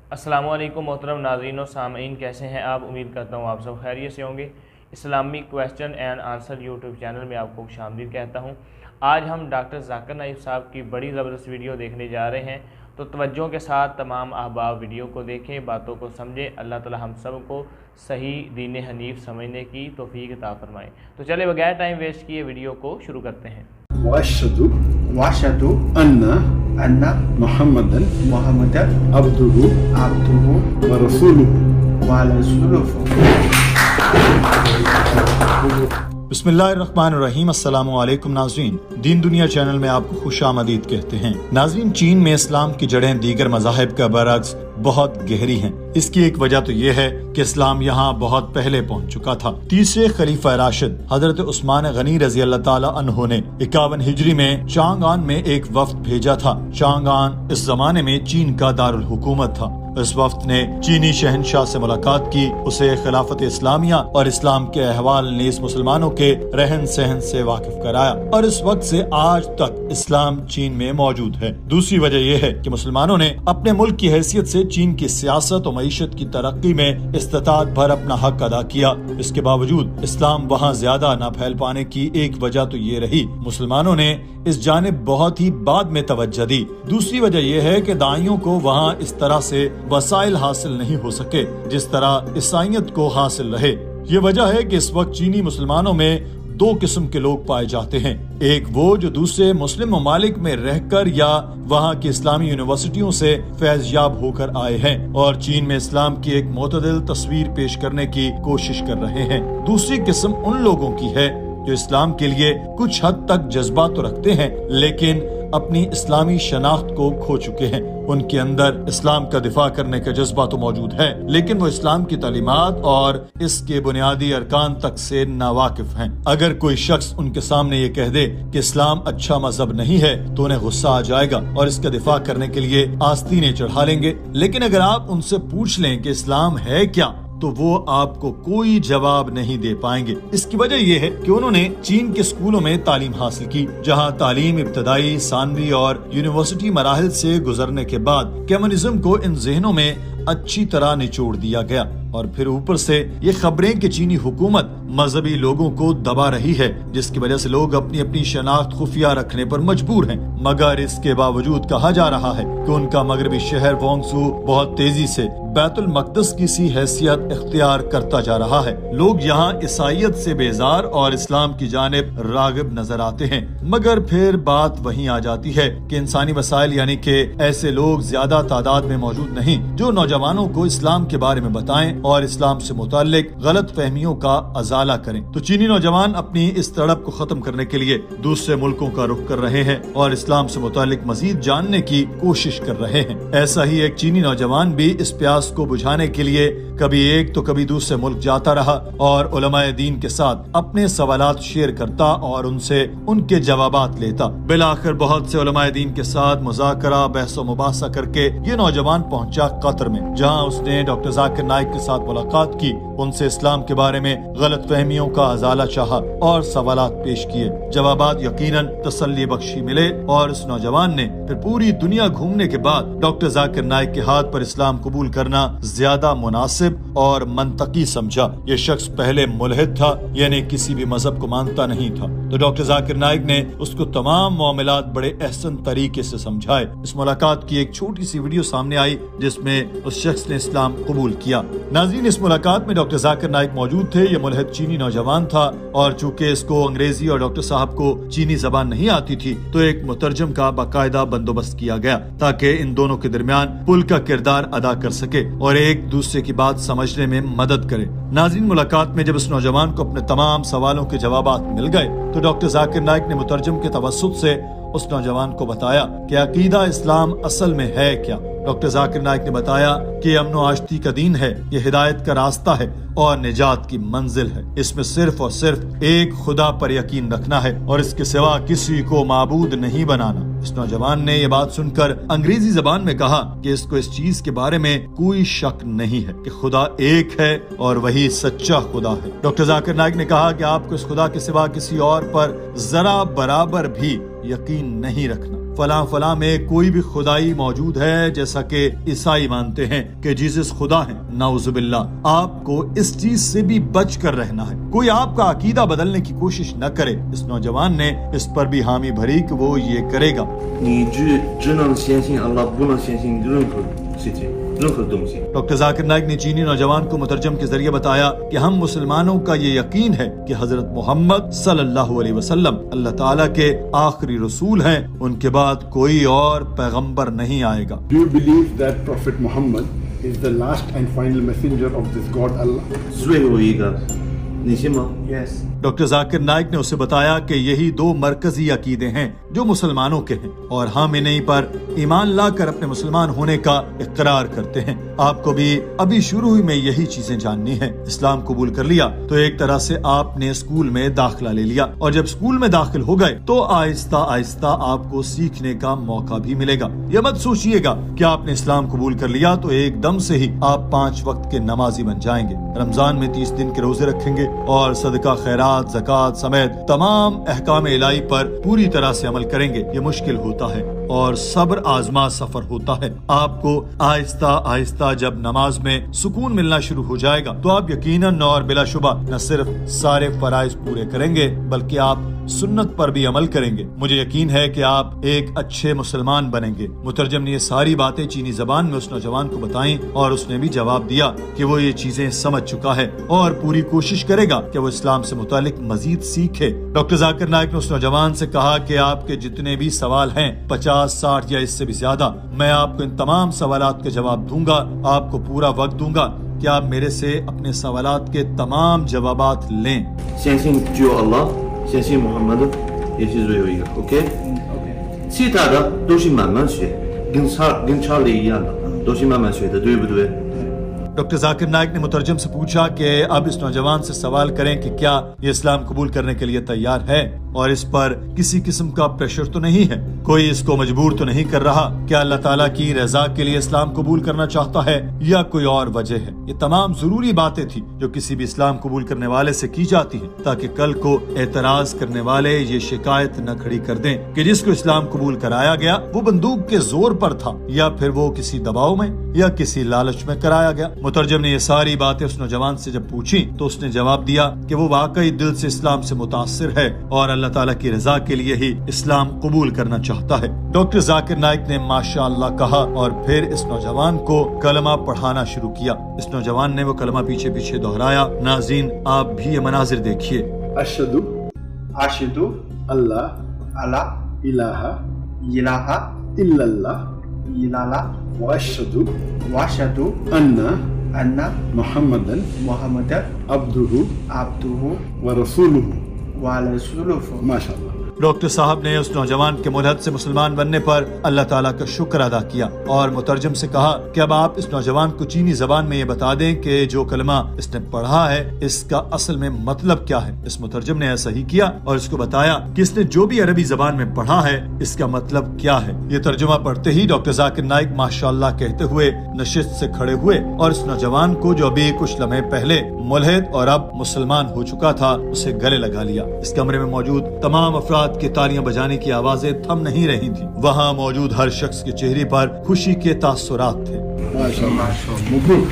अस्सलामु अलैकुम मोहतरम नाज़रीन और सामईन, कैसे हैं आप? उम्मीद करता हूँ आप सब खैरियत से होंगे। Islamic question and answer YouTube channel में आपको खुशामदीद कहता हूँ। आज हम डॉक्टर ज़ाकिर नाइक साहब की बड़ी ज़बरदस्त वीडियो देखने जा रहे हैं, तो तवज्जो के साथ तमाम अहबाब वीडियो को देखें, बातों को समझें। अल्लाह ताला हम सब को सही दीन हनीफ समझने की तौफीक अता फरमाए। तो चले बगैर टाइम वेस्ट किए वीडियो को शुरू करते हैं। वाशहदु अन्ना मुहम्मदन अब्दुहु व रसूलुहु। बिस्मिल्लाहिर्रहमानिर्रहीम। अस्सलामु अलैकुम नाज़रीन, दीन दुनिया चैनल में आपको खुशामदीद कहते हैं। नाज़रीन, चीन में इस्लाम की जड़ें दीगर मज़ाहिब का बरअक्स बहुत गहरी हैं। इसकी एक वजह तो ये है कि इस्लाम यहाँ बहुत पहले पहुँच चुका था। तीसरे खलीफा राशिद हजरत उस्मान गनी रज़ी अल्लाह ताला अन्हु ने 51 हिजरी में चांगआन में एक वफ्द भेजा था। चांगआन इस जमाने में चीन का दारुल हुकूमत था। इस वफ्द ने चीनी शहनशाह से मुलाकात की, उसे खिलाफत इस्लामिया और इस्लाम के अहवाल नीज़ मुसलमानों के रहन सहन से वाकिफ कराया, और इस वक्त से आज तक इस्लाम चीन में मौजूद है। दूसरी वजह यह है कि मुसलमानों ने अपने मुल्क की हैसियत से चीन की सियासत और मईशत की तरक्की में इस्तिताअत भर अपना हक अदा किया। इसके बावजूद इस्लाम वहाँ ज्यादा न फैल पाने की एक वजह तो ये रही, मुसलमानों ने इस जानिब बहुत ही बाद में तवज्जो दी। दूसरी वजह यह है कि दाइयों को वहाँ इस तरह से वसाइल हासिल नहीं हो सके जिस तरह ईसाइयत को हासिल रहे। ये वजह है कि इस वक्त चीनी मुसलमानों में दो किस्म के लोग पाए जाते हैं। एक वो जो दूसरे मुस्लिम ममालिक में रहकर या वहाँ की इस्लामी यूनिवर्सिटियों से फैज़याब होकर आए हैं और चीन में इस्लाम की एक मुतदिल तस्वीर पेश करने की कोशिश कर रहे हैं। दूसरी किस्म उन लोगों की है जो इस्लाम के लिए कुछ हद तक जज्बा तो रखते हैं लेकिन अपनी इस्लामी शनाख्त को खो चुके हैं। उनके अंदर इस्लाम का दिफा करने का जज्बा तो मौजूद है लेकिन वो इस्लाम की तालीमात और इसके बुनियादी अरकान तक से नावाकिफ हैं। अगर कोई शख्स उनके सामने ये कह दे कि इस्लाम अच्छा मजहब नहीं है तो उन्हें गुस्सा आ जाएगा और इसका दिफा करने के लिए आस्तीनें चढ़ा लेंगे। लेकिन अगर आप उनसे पूछ लें कि इस्लाम है क्या तो वो आपको कोई जवाब नहीं दे पाएंगे। इसकी वजह यह है कि उन्होंने चीन के स्कूलों में तालीम हासिल की, जहां तालीम इब्तदाई, सानवी और यूनिवर्सिटी मराहिल से गुजरने के बाद कम्युनिज्म को इन जहनों में अच्छी तरह निचोड़ दिया गया और फिर ऊपर से ये खबरें कि चीनी हुकूमत मजहबी लोगों को दबा रही है, जिसकी वजह से लोग अपनी अपनी शनाख्त खुफिया रखने पर मजबूर हैं। मगर इसके बावजूद कहा जा रहा है कि उनका मगरबी शहर वोंगसू बहुत तेजी से बैतुल मक़दस की सी हैसियत इख्तियार करता जा रहा है। लोग यहाँ ईसाइयत से बेजार और इस्लाम की जानिब रागिब नजर आते हैं। मगर फिर बात वहीं आ जाती है कि इंसानी वसाइल यानी कि ऐसे लोग ज्यादा तादाद में मौजूद नहीं जो नौजवानों को इस्लाम के बारे में बताएं और इस्लाम से मुताल्लिक गलत फहमियों का अजाला करें। तो चीनी नौजवान अपनी इस तड़प को खत्म करने के लिए दूसरे मुल्कों का रुख कर रहे हैं और इस्लाम से मुताल्लिक मजीद जानने की कोशिश कर रहे हैं। ऐसा ही एक चीनी नौजवान भी इस प्यास को बुझाने के लिए कभी एक तो कभी दूसरे मुल्क जाता रहा और उलमाए दीन के साथ अपने सवालात शेयर करता और उनसे उनके जवाबात लेता। बिलाखिर बहुत से उलमाए दीन के साथ मुज़ाकरा, बहस व मुबाहसा करके ये नौजवान पहुंचा कतर में, जहां उसने डॉक्टर ज़ाकिर नाइक के साथ मुलाकात की, उनसे इस्लाम के बारे में गलत फहमियों का अजाला चाहा और सवालात पेश किए। जवाबात यकीनन तसल्ली बख्शी मिले और इस नौजवान ने फिर पूरी दुनिया घूमने के बाद डॉक्टर ज़ाकिर नाइक के हाथ पर इस्लाम कबूल करना ज्यादा मुनासिब और मंतकी समझा। ये शख्स पहले मुल्हिद था, यानी किसी भी मजहब को मानता नहीं था, तो डॉक्टर ज़ाकिर नाइक ने उसको तमाम मामलात बड़े एहसन तरीके से समझाए। इस मुलाकात की एक छोटी सी वीडियो सामने आई जिसमें उस शख्स ने इस्लाम कबूल किया। नाज़रीन, इस मुलाकात में डॉक्टर ज़ाकिर नाइक मौजूद थे। ये मुल्हिद चीनी नौजवान था और चूंकि इसको अंग्रेजी और डॉक्टर साहब को चीनी जबान नहीं आती थी तो एक मुतरजम का बाकायदा बंदोबस्त किया गया ताकि इन दोनों के दरमियान पुल का किरदार अदा कर सके और एक दूसरे की बात समझने में मदद करे। नाज़रीन, मुलाकात में जब इस नौजवान को अपने तमाम सवालों के जवाबात मिल गए तो डॉक्टर ज़ाकिर नाइक ने मुतरजम के तवस्सुत से उस नौजवान को बताया कि अकीदा इस्लाम असल में है क्या। डॉक्टर ज़ाकिर नाइक ने बताया कि अमन आश्ती का दीन है, ये हिदायत का रास्ता है और निजात की मंजिल है। इसमें सिर्फ और सिर्फ एक खुदा पर यकीन रखना है और इसके सिवा किसी को माबूद नहीं बनाना। इस नौजवान ने ये बात सुनकर अंग्रेजी जबान में कहा कि इसको इस चीज के बारे में कोई शक नहीं है कि खुदा एक है और वही सच्चा खुदा है। डॉक्टर ज़ाकिर नाइक ने कहा कि आपको इस खुदा के सिवा किसी और पर जरा बराबर भी यकीन नहीं रखना। फलां फलां में कोई भी खुदाई मौजूद है, जैसा कि ईसाई मानते हैं कि जीसस खुदा है, नाउजुबिल्लाह। आपको इस चीज से भी बच कर रहना है। कोई आपका अकीदा बदलने की कोशिश न करे। इस नौजवान ने इस पर भी हामी भरी कि वो ये करेगा। 你只能相信Allah，不能相信任何事情，任何东西。 डॉक्टर जाकिर नाइक ने चीनी नौजवान को मुतरजम के जरिए बताया कि हम मुसलमानों का ये यकीन है कि हजरत मोहम्मद सल्लल्लाहु अलैहि वसल्लम अल्लाह ताला के आखिरी रसूल हैं, उनके बाद कोई और पैगंबर नहीं आएगा। Do you believe that Prophet Muhammad is the last and final messenger of this God Allah? 最后一个，你信吗？ Yes. Doctor Zakir Naik ने उसे बताया कि यही दो मरकजी अकीदे हैं जो मुसलमानों के हैं और हम इन्हीं पर ईमान लाकर अपने मुसलमान होने का इकरार करते हैं। आपको भी अभी शुरू में यही चीजें जाननी है। इस्लाम कबूल कर लिया तो एक तरह से आपने स्कूल में दाखिला ले लिया और जब स्कूल में दाखिल हो गए तो आहिस्ता आहिस्ता आपको सीखने का मौका भी मिलेगा। ये मत सोचिएगा कि आपने इस्लाम कबूल कर लिया तो एकदम से ही आप 5 वक्त के नमाजी बन जाएंगे, रमजान में 30 दिन के रोजे रखेंगे और सदका खैरात ज़कात समेत तमाम अहकाम इलाही पर पूरी तरह से अमल करेंगे। ये मुश्किल होता है और सब्र आजमा सफर होता है। आपको आहिस्ता आहिस्ता जब नमाज में सुकून मिलना शुरू हो जाएगा तो आप यकीनन और बिलाशुबा न सिर्फ सारे फराइज पूरे करेंगे बल्कि आप सुन्नत पर भी अमल करेंगे। मुझे यकीन है कि आप एक अच्छे मुसलमान बनेंगे। मुतरजम ने ये सारी बातें चीनी जबान में उस नौजवान को बताई और उसने भी जवाब दिया कि वो ये चीजें समझ चुका है और पूरी कोशिश करेगा कि वो इस्लाम से मुतालिक मजीद सीखे। डॉक्टर जाकिर नाइक ने उस नौजवान से कहा कि आपके जितने भी सवाल हैं 50, 60 या इससे भी ज्यादा, मैं आपको इन तमाम सवालात के जवाब दूंगा, आपको पूरा वक्त दूंगा कि आप मेरे से अपने सवालात के तमाम जवाबात लें। 相信只有 Allah， 相信 Muhammad 也是最后一个 ，OK？ 其他的都是慢慢学，跟查理一样的，都是慢慢学的，对不对？ doctor Zakir Naik ने मुतरजम से पूछा कि अब इस नौजवान से सवाल करें कि क्या ये इस्लाम कबूल करने के लिए तैयार है और इस पर किसी किस्म का प्रेशर तो नहीं है, कोई इसको मजबूर तो नहीं कर रहा, क्या अल्लाह ताला की रजा के लिए इस्लाम कबूल करना चाहता है या कोई और वजह है। ये तमाम जरूरी बातें थी जो किसी भी इस्लाम कबूल करने वाले से की जाती हैं ताकि कल को एतराज करने वाले ये शिकायत न खड़ी कर दें कि जिसको इस्लाम कबूल कराया गया वो बंदूक के जोर पर था या फिर वो किसी दबाव में या किसी लालच में कराया गया। मुतरजम ने ये सारी बातें उस नौजवान से जब पूछी तो उसने जवाब दिया कि वो वाकई दिल से इस्लाम से मुतासिर है और अल्लाह ताला की रजा के लिए ही इस्लाम कबूल करना चाहता है। डॉक्टर जाकिर नाइक ने माशाअल्लाह कहा और फिर इस नौजवान को कलमा पढ़ाना शुरू किया। इस नौजवान ने वो कलमा पीछे पीछे दोहराया। नाज़रीन, आप भी ये मनाजिर देखिए। अशहदु अशहदु अल्लाह अला इलाहा इलाहा इल्लल्लाह इल्लल्लाह व अशहदु वअशहदु अन्ना अन्ना मुहम्मदन मुहम्मदन अब्दुहु अब्दुहु व रसूलुहु। व रसूलुहु। माशाअल्लाह। डॉक्टर साहब ने उस नौजवान के मुल्हद से मुसलमान बनने पर अल्लाह ताला का शुक्र अदा किया और मुतरजम से कहा कि अब आप इस नौजवान को चीनी जबान में ये बता दें कि जो कलमा इसने पढ़ा है इसका असल में मतलब क्या है। इस मुतरजम ने ऐसा ही किया और इसको बताया कि इसने जो भी अरबी जबान में पढ़ा है इसका मतलब क्या है। ये तर्जुमा पढ़ते ही डॉक्टर जाकिर नाइक माशाअल्लाह कहते हुए नशिस्त से खड़े हुए और इस नौजवान को जो अभी कुछ लम्हे पहले मुल्हिद और अब मुसलमान हो चुका था उसे गले लगा लिया। इस कमरे में मौजूद तमाम अफराद की तालियां बजाने की आवाजें थम नहीं रही थी। वहाँ मौजूद हर शख्स के चेहरे पर खुशी के तासुरात थे। माशाअल्लाह। मुबारक।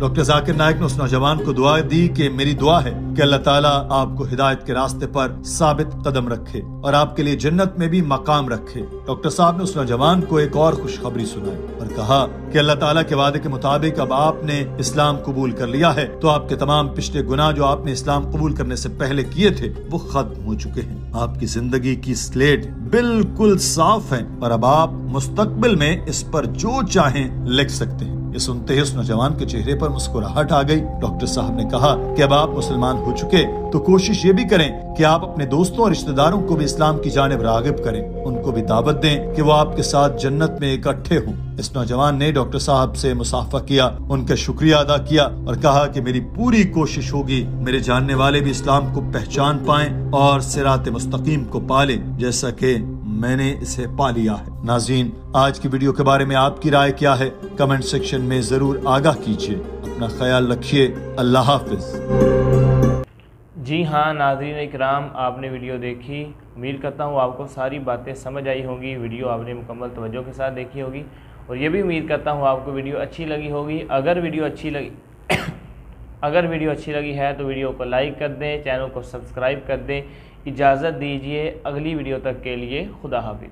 डॉक्टर जाकिर नाइक ने उस नौजवान को दुआ दी कि मेरी दुआ है कि अल्लाह ताला आपको हिदायत के रास्ते पर साबित कदम रखे और आपके लिए जन्नत में भी मकाम रखे। डॉक्टर साहब ने उस नौजवान को एक और खुशखबरी सुनाई और कहा कि अल्लाह ताला के वादे के मुताबिक अब आपने इस्लाम कबूल कर लिया है तो आपके तमाम पिछले गुनाह जो आपने इस्लाम कबूल करने से पहले किए थे वो खत्म हो चुके हैं। आपकी जिंदगी की स्लेट बिल्कुल साफ है और अब आप मुस्तकबिल में इस पर जो चाहें लिख सकते हैं। ये सुनते ही उस नौजवान के चेहरे पर मुस्कुराहट आ गई। डॉक्टर साहब ने कहा कि अब आप मुसलमान हो चुके तो कोशिश ये भी करें कि आप अपने दोस्तों और रिश्तेदारों को भी इस्लाम की जानिब रागिब करें, उनको भी दावत दें कि वो आपके साथ जन्नत में इकट्ठे हों। इस नौजवान ने डॉक्टर साहब से मुसाफा किया, उनका शुक्रिया अदा किया और कहा कि मेरी पूरी कोशिश होगी मेरे जानने वाले भी इस्लाम को पहचान पाएं और सिरात मुस्तकीम को पालें जैसा कि मैंने इसे पा लिया है। नाज़रीन, आज की वीडियो के बारे में आपकी राय क्या है कमेंट सेक्शन में जरूर आगाह कीजिए। अपना ख्याल रखिए। अल्लाह हाफिज। جی ہاں ناظرین اکرام، آپ نے ویڈیو دیکھی، امید کرتا ہوں آپ کو ساری باتیں سمجھ آئی ہوں گی، ویڈیو آپ نے مکمل توجہ کے ساتھ دیکھی ہوگی، اور یہ بھی امید کرتا ہوں آپ کو ویڈیو اچھی لگی ہوگی۔ اگر ویڈیو اچھی لگی ہے تو ویڈیو کو لائک کر دیں، چینل کو سبسکرائب کر دیں۔ اجازت دیجیے اگلی ویڈیو تک کے لیے، خدا حافظ۔